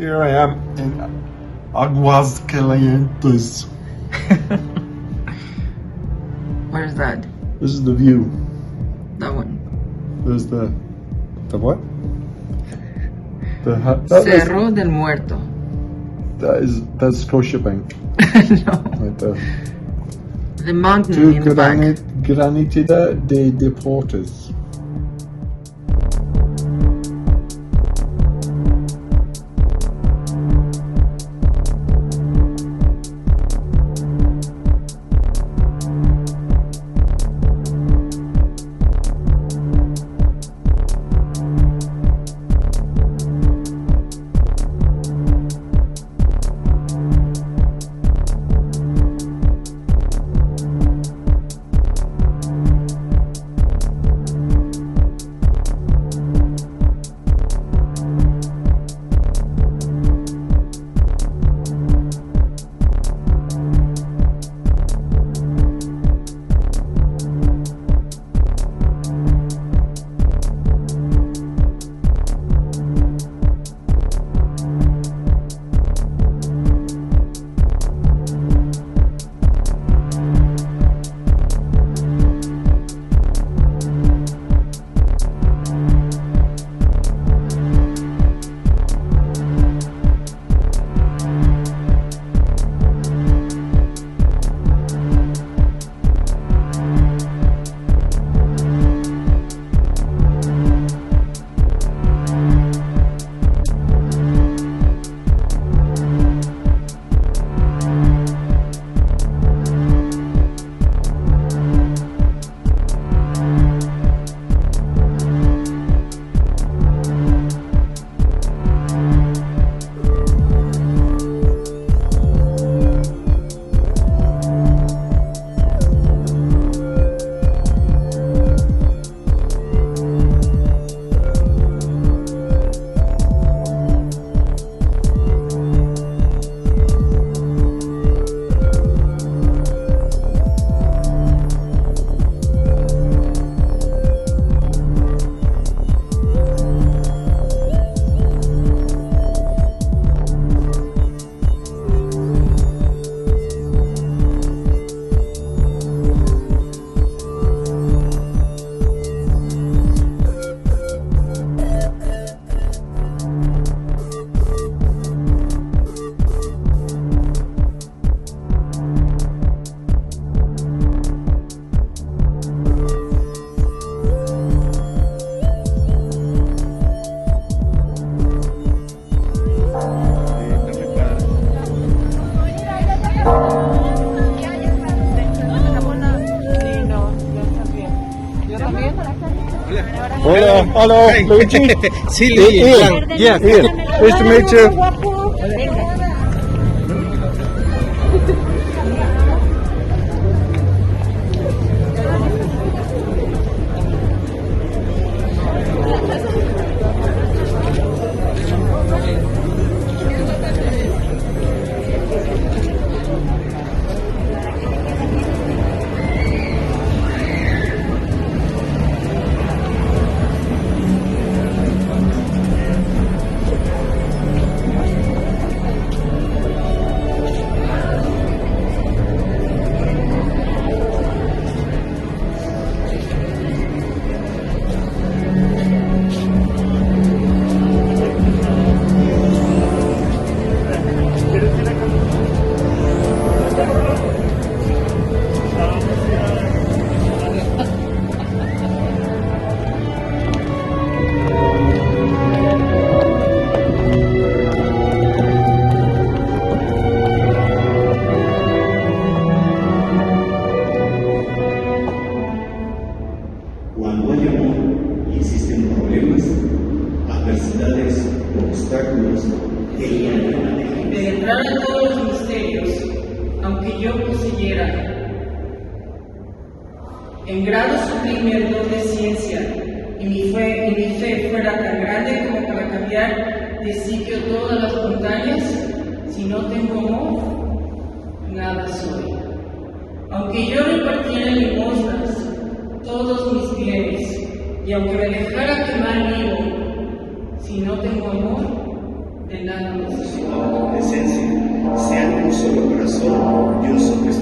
here I am in Aguascalientes. Where's that? This is the view. That one. There's the what? Cerro del Muerto. That's Scotiabank. No. Right there. The mountain in the back. Granitida de Deportes. Hola, hello, Luigi. Sí, Luigi. Ian, nice to meet you. Cuando hay amor y existen problemas, adversidades o obstáculos que penetrar en todos los misterios, aunque yo poseyera en grado sublime el don de ciencia, y mi fe fuera tan grande como para cambiar de sitio todas las montañas, si no tengo amor, nada soy. Aunque yo repartiera limosnas todos mis bienes, y aunque me dejara quemar vivo, si no tengo amor, de nada nos sirve. su esencia, sean un solo corazón y un solo espíritu.